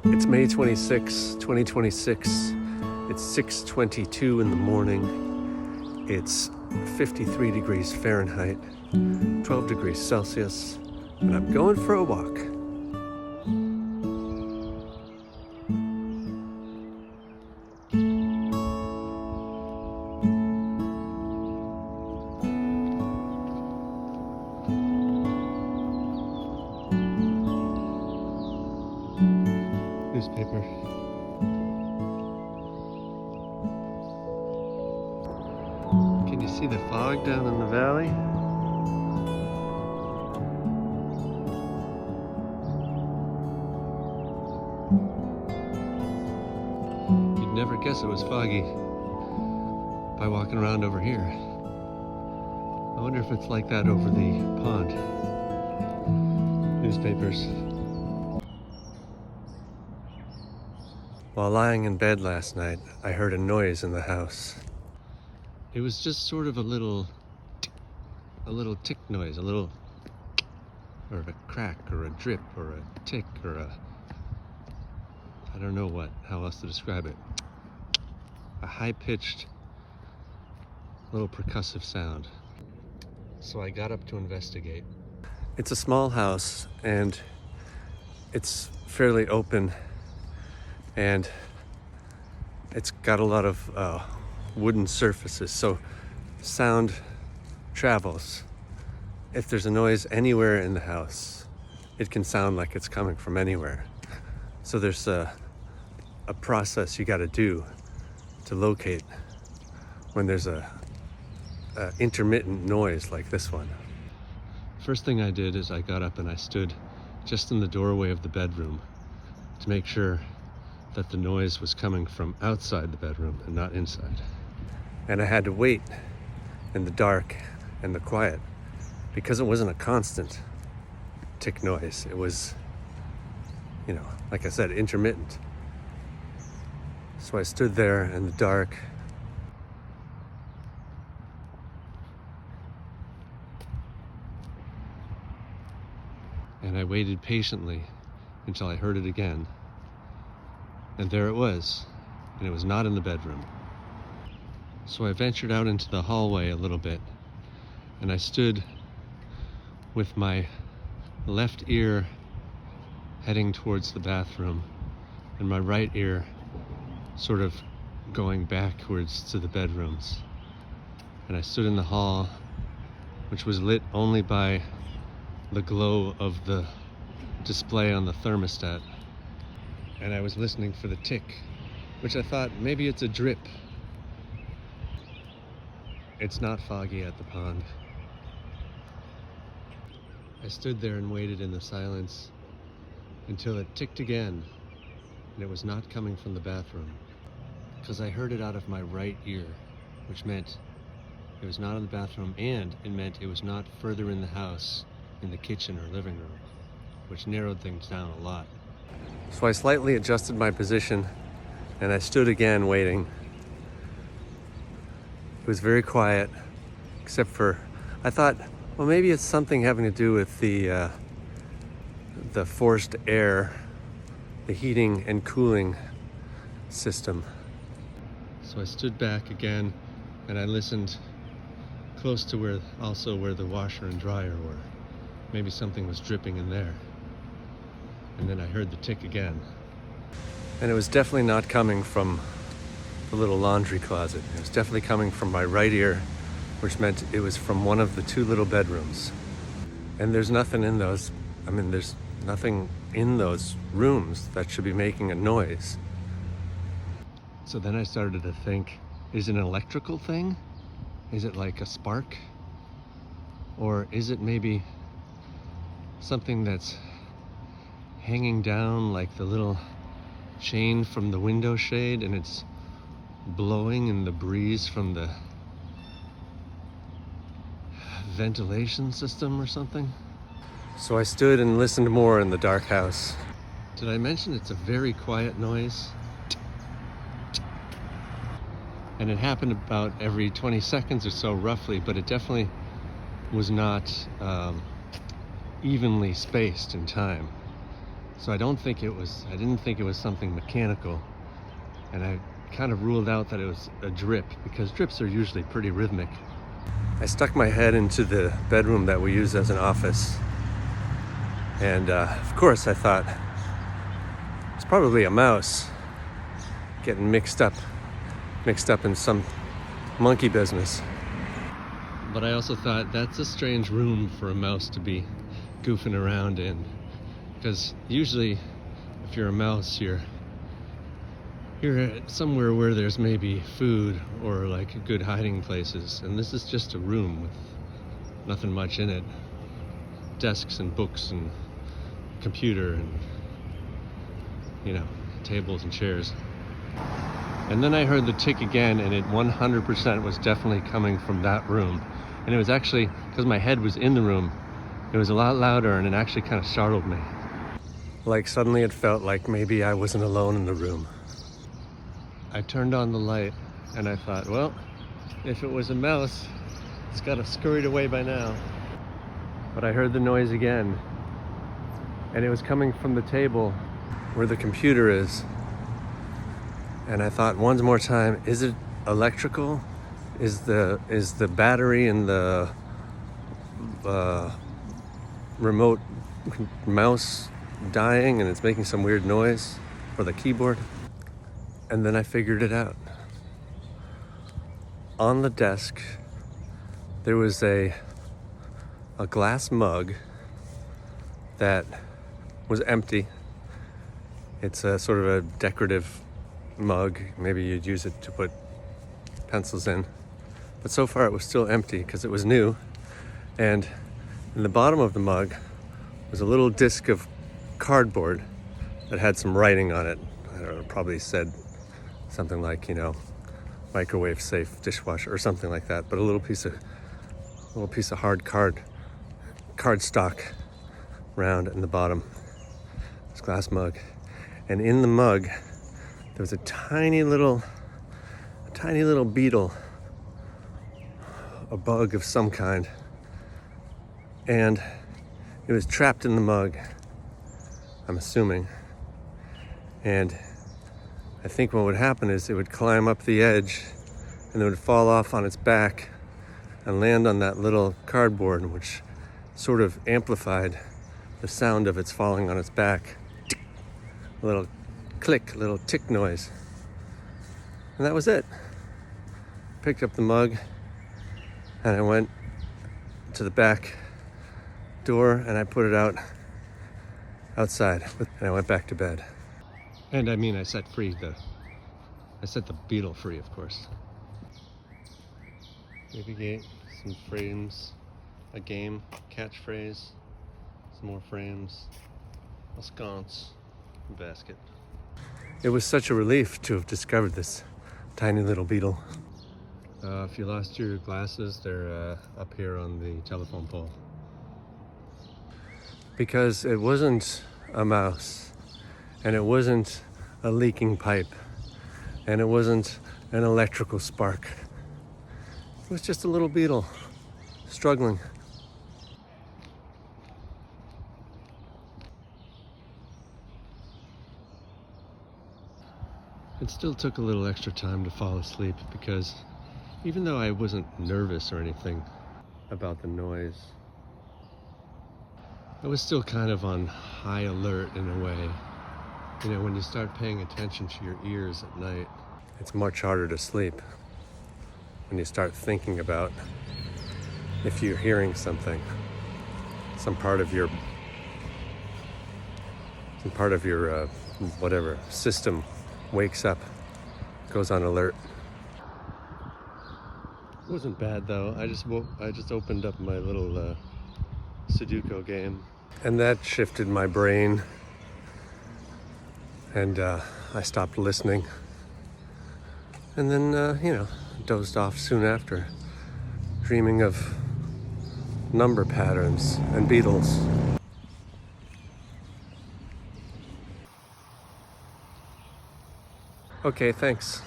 It's May 26, 2026. It's 6:22 in the morning. It's 53 degrees Fahrenheit, 12 degrees Celsius, and I'm going for a walk. Newspaper. Can you see the fog down in the valley? You'd never guess it was foggy by walking around over here. I wonder if it's like that over the pond. Newspapers. While lying in bed last night, I heard a noise in the house. It was just sort of a little tick noise, or a crack, or a drip, or a tick, or I don't know how else to describe it. A high-pitched, little percussive sound. So I got up to investigate. It's a small house, and it's fairly open, and it's got a lot of wooden surfaces, so sound travels. If there's a noise anywhere in the house, it can sound like it's coming from anywhere. So there's a process you got to do to locate when there's a intermittent noise like this one. First thing I did is I got up and I stood just in the doorway of the bedroom to make sure that the noise was coming from outside the bedroom and not inside. And I had to wait in the dark and the quiet because it wasn't a constant tick noise. It was, like I said, intermittent. So I stood there in the dark and I waited patiently until I heard it again. And there it was, and it was not in the bedroom. So I ventured out into the hallway a little bit, and I stood with my left ear heading towards the bathroom, and my right ear sort of going backwards to the bedrooms. And I stood in the hall, which was lit only by the glow of the display on the thermostat. And I was listening for the tick, which I thought maybe it's a drip. It's not foggy at the pond. I stood there and waited in the silence until it ticked again, and it was not coming from the bathroom, because I heard it out of my right ear, which meant it was not in the bathroom, and it meant it was not further in the house, in the kitchen or living room, which narrowed things down a lot. So I slightly adjusted my position and I stood again waiting. It was very quiet, except for, I thought, well, maybe it's something having to do with the forced air, the heating and cooling system. So I stood back again and I listened close to where the washer and dryer were. Maybe something was dripping in there. And then I heard the tick again. And it was definitely not coming from the little laundry closet. It was definitely coming from my right ear, which meant it was from one of the two little bedrooms. And there's nothing in those, there's nothing in those rooms that should be making a noise. So then I started to think, is it an electrical thing? Is it like a spark? Or is it maybe something that's hanging down like the little chain from the window shade, and it's blowing in the breeze from the ventilation system or something? So I stood and listened more in the dark house. Did I mention it's a very quiet noise? And it happened about every 20 seconds or so, roughly, but it definitely was not evenly spaced in time. So I didn't think it was something mechanical. And I kind of ruled out that it was a drip, because drips are usually pretty rhythmic. I stuck my head into the bedroom that we use as an office. And of course I thought, it's probably a mouse getting mixed up in some monkey business. But I also thought, that's a strange room for a mouse to be goofing around in, because usually if you're a mouse, you're somewhere where there's maybe food or like good hiding places, and this is just a room with nothing much in it. Desks and books and computer and, you know, tables and chairs. And then I heard the tick again, and it 100% was definitely coming from that room. And it was actually, because my head was in the room, it was a lot louder, and it actually kind of startled me. Like suddenly it felt like maybe I wasn't alone in the room. I turned on the light and I thought, well, if it was a mouse, it's got to scurried away by now. But I heard the noise again, and it was coming from the table where the computer is. And I thought one more time, is it electrical? Is the battery in the remote mouse dying and it's making some weird noise, or the keyboard? And then I figured it out. On the desk, there was a glass mug that was empty. It's a sort of a decorative mug. Maybe you'd use it to put pencils in. But so far it was still empty because it was new. And in the bottom of the mug was a little disc of cardboard that had some writing on it. I don't know, probably said something like, you know, microwave safe dishwasher or something like that. But a little piece of hard cardstock round in the bottom. This glass mug. And in the mug there was a tiny little beetle, a bug of some kind, and it was trapped in the mug, I'm assuming. And I think what would happen is it would climb up the edge and it would fall off on its back and land on that little cardboard, which sort of amplified the sound of its falling on its back. A little click, a little tick noise. And that was it. Picked up the mug and I went to the back door and I put it outside, and I went back to bed. And I mean, I set the beetle free, of course. Maybe some frames, a game, catchphrase, some more frames, a sconce, a basket. It was such a relief to have discovered this tiny little beetle. If you lost your glasses, they're up here on the telephone pole. Because it wasn't a mouse, and it wasn't a leaking pipe, and it wasn't an electrical spark. It was just a little beetle struggling. It still took a little extra time to fall asleep, because even though I wasn't nervous or anything about the noise, I was still kind of on high alert in a way. You know, when you start paying attention to your ears at night, it's much harder to sleep. When you start thinking about if you're hearing something, some part of your whatever system wakes up, goes on alert. It wasn't bad though. I just opened up my little Sudoku game, and that shifted my brain, and I stopped listening, and then dozed off soon after, dreaming of number patterns and beetles. Okay, thanks.